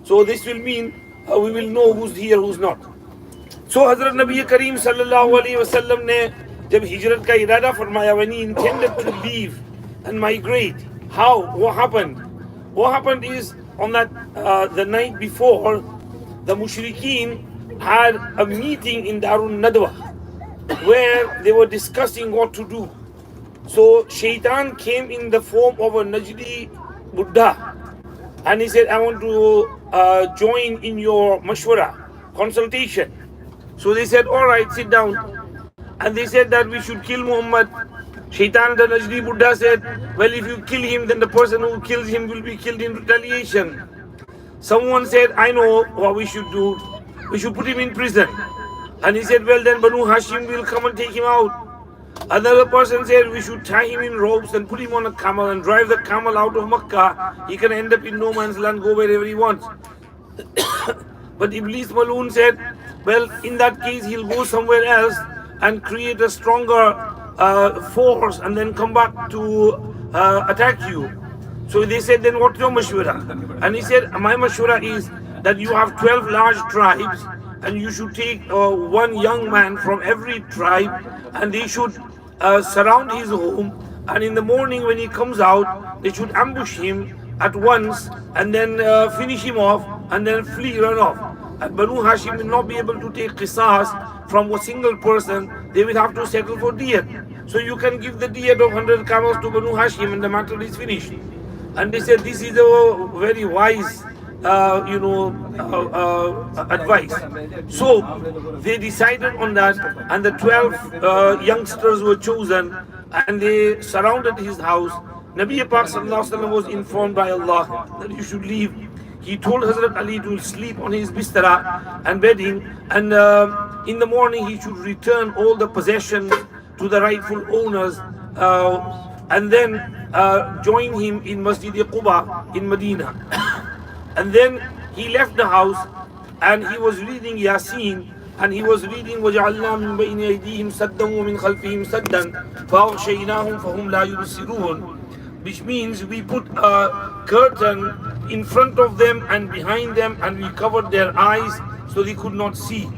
So this will mean we will know who's here, who's not. So Hazrat Nabi Kareem sallallahu alaihi wasallam ne jab hijrat ka irada farmaya, when he intended to leave and migrate, what happened? What happened is, on that the night before, the mushrikeen had a meeting in Darun Nadwa where they were discussing what to do. So Shaitan came in the form of a Najdi Buddha, and he said, I want to join in your mashwara, consultation. So they said, all right, sit down. And they said that we should kill Muhammad. Shaitan, the Najdi Buddha, said, well, if you kill him, then the person who kills him will be killed in retaliation. Someone said, I know what we should do. We should put him in prison. And he said, well, then Banu Hashim will come and take him out. Another person said, we should tie him in ropes and put him on a camel and drive the camel out of Makkah. He can end up in no man's land, go wherever he wants. But Iblis Maloon said, well, in that case, he'll go somewhere else and create a stronger force and then come back to attack you. So they said, then what's your mashwara? And he said, my mashwara is that you have 12 large tribes and you should take one young man from every tribe, and they should surround his home, and in the morning when he comes out, they should ambush him at once and then finish him off and then flee, run off. And Banu Hashim will not be able to take qisas from a single person. They will have to settle for diyat. So you can give the diyat of 100 camels to Banu Hashim and the matter is finished. And they said this is a very wise advice. So they decided on that, and the 12 youngsters were chosen, and they surrounded his house. Nabi Pak sallallahu alaihi wasallam was informed by Allah that you should leave. He told Hazrat Ali to sleep on his bistara and bedding, and in the morning he should return all the possessions to the rightful owners, and then join him in Masjid Quba in Medina. And then he left the house and he was reading Yasin, and he was reading وَجَعَلْنَا مِنْ بَيْنِ أَيْدِيهِمْ سَدًّا وَمِنْ خَلْفِهِمْ سَدًّا فَأَغْشَيْنَاهُمْ فَهُمْ لَا يُبْصِرُونَ, which means we put a curtain in front of them and behind them, and we covered their eyes so they could not see.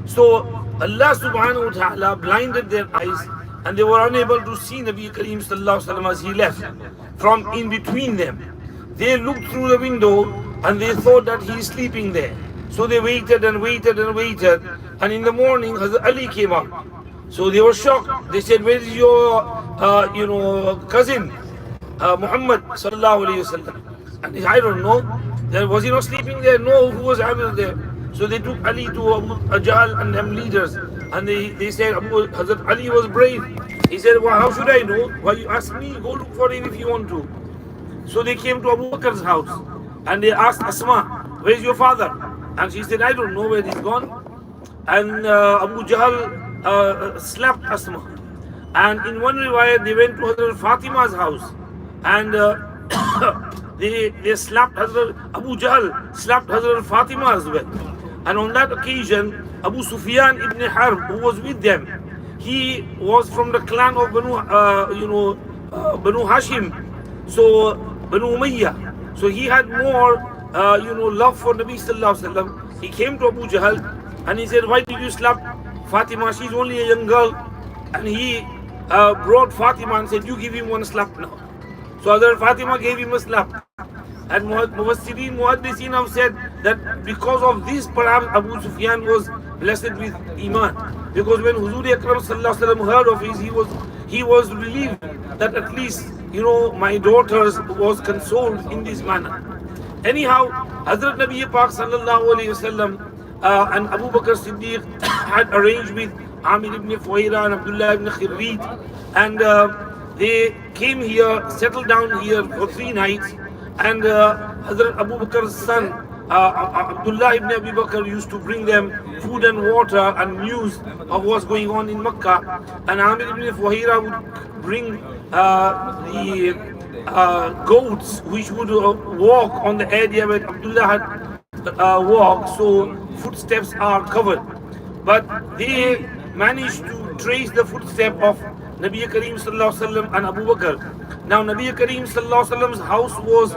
So Allah subhanahu wa ta'ala blinded their eyes and they were unable to see Nabi Kareem sallallahu alaihi wasallam as he left from in between them. They looked through the window and they thought that he is sleeping there. So they waited and waited and waited, and in the morning Hazrat Ali came out. So they were shocked. They said, where is your cousin Muhammad sallallahu alaihi wasallam? And he said, I don't know. Then was he not sleeping there? No, who was there? So they took Ali to Abu Jahl and them leaders, and they said Hazrat Ali was brave. He said, well, how should I know? Why you ask me? Go look for him if you want to. So they came to Abu Bakr's house and they asked Asma, where's your father? And she said, I don't know where he's gone. And Abu Jahl slapped Asma. And in one riwayat, they went to Hazrat Fatima's house and they slapped Hazrat Abu Jahl, slapped Hazrat Fatima as well. And on that occasion, Abu Sufyan ibn Harb, who was with them, he was from the clan of Banu Hashim, so Banu Umayyah. So he had more, love for Nabi sallallahu alaihi wasallam. He came to Abu Jahl and he said, why did you slap Fatima? She's only a young girl. And he brought Fatima and said, you give him one slap now. So Hazrat Fatima gave him a slap. And Mufassirin Muhaddithin have said that because of this, perhaps Abu Sufyan was blessed with Iman. Because when Huzur Akram sallallahu alaihi wasallam heard of it, he was relieved that at least, my daughters was consoled in this manner. Anyhow, Hazrat Nabi Pak sallallahu alaihi wasallam and Abu Bakr Siddiq had arranged with Amir ibn Fuhaira and Abdullah ibn Khirrit, and they came here, settled down here for 3 nights. And Hazrat Abu Bakr's son, Abdullah ibn Abi Bakr, used to bring them food and water and news of what's going on in Makkah. And Amir ibn Fuhaira would bring the goats which would walk on the area where Abdullah had walked, so footsteps are covered. But they managed to trace the footstep of Nabi Kareem sallallahu alaihi wasallam and Abu Bakr. Now Nabi Kareem sallallahu alaihi wasallam's house was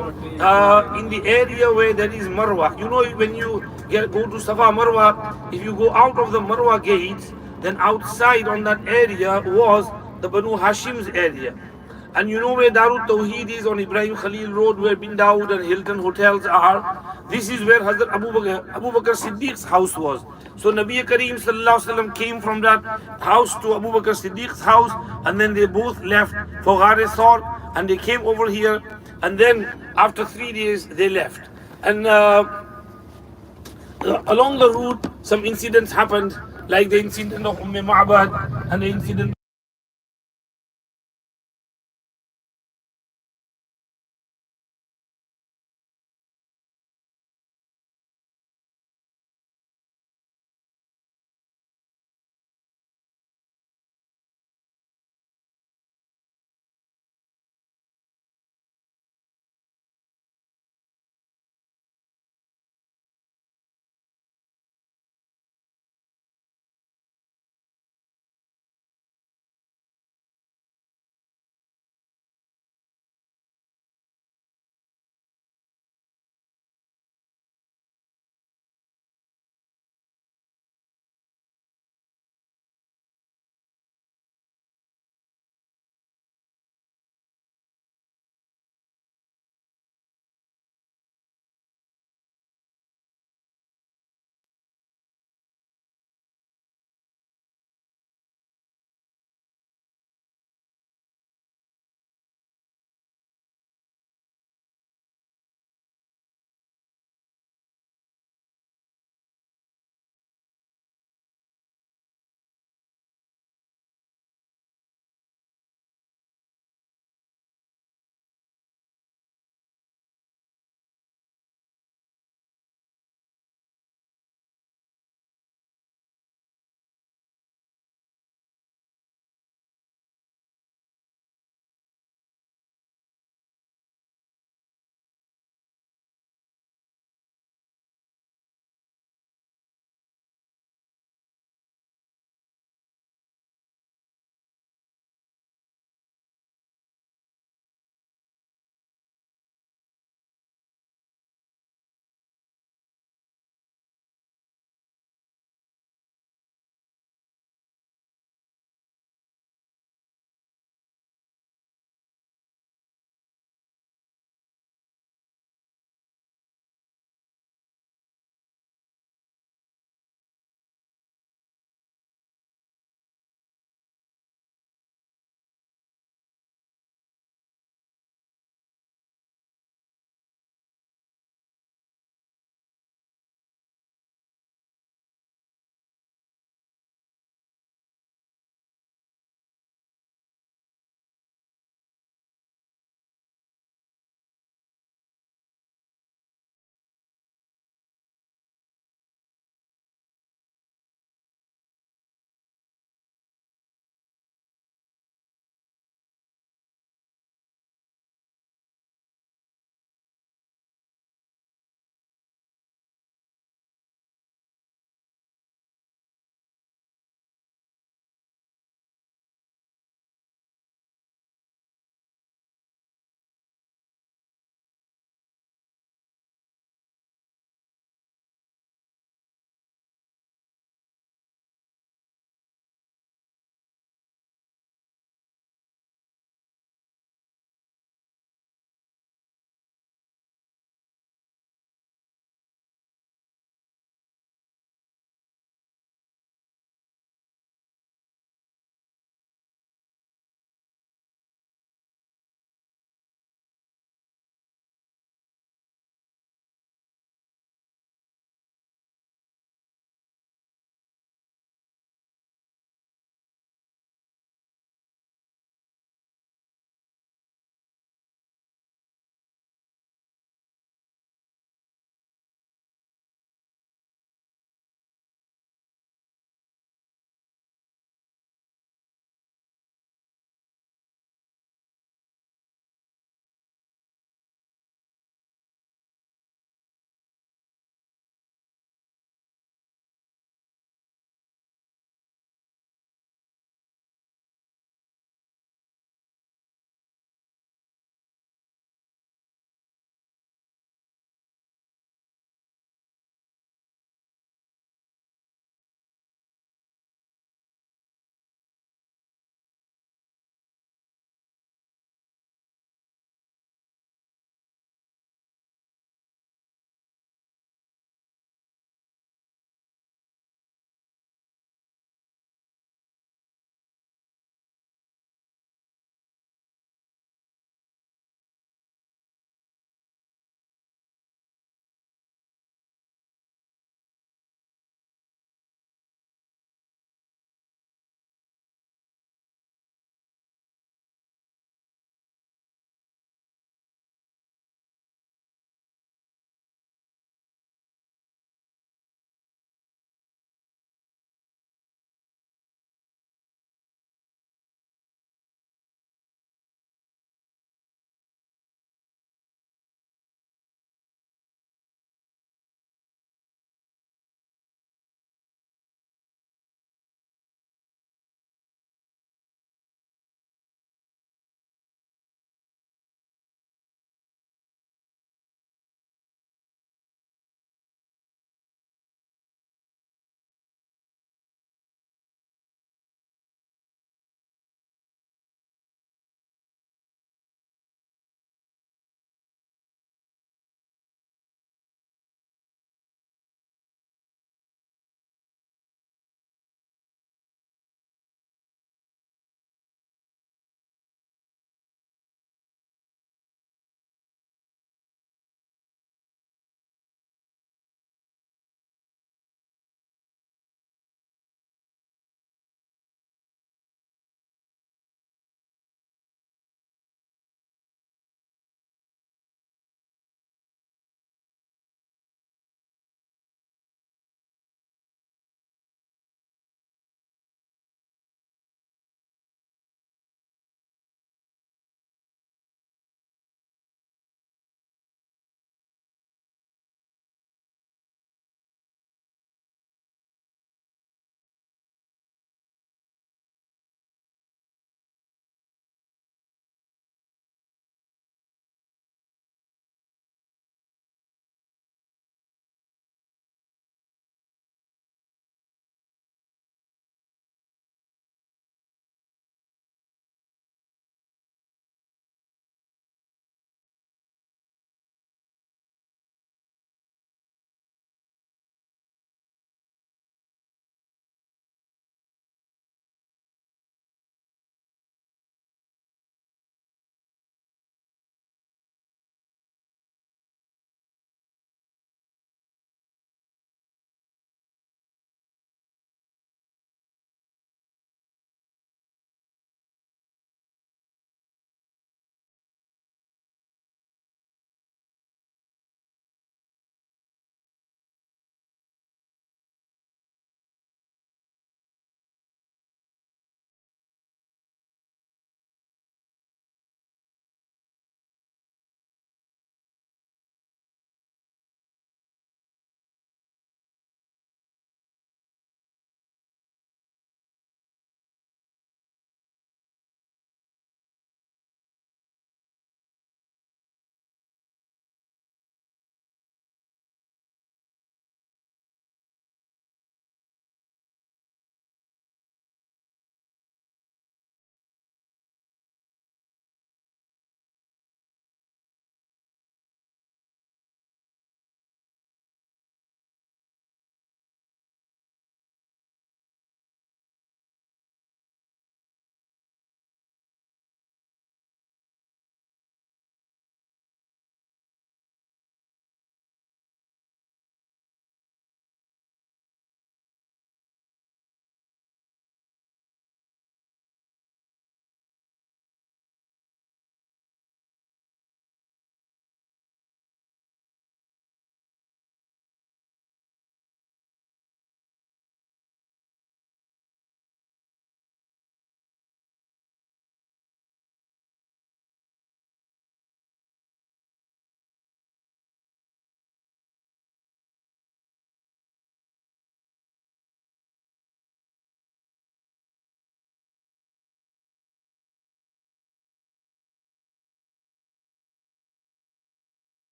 in the area where there is Marwa. You know, when you go to Safa Marwa, if you go out of the Marwa gates, then outside on that area was the Banu Hashim's area. And you know where Darut Tawheed is on Ibrahim Khalil Road, where Bin Dawood and Hilton hotels are. This is where Hazrat Abu Bakr Siddiq's house was. So Nabi Kareem sallallahu alaihi wasallam came from that house to Abu Bakr Siddiq's house, and then they both left for Ghar Thawr, and they came over here, and then after 3 days they left. And along the route, some incidents happened, like the incident of Ma'bad and the incident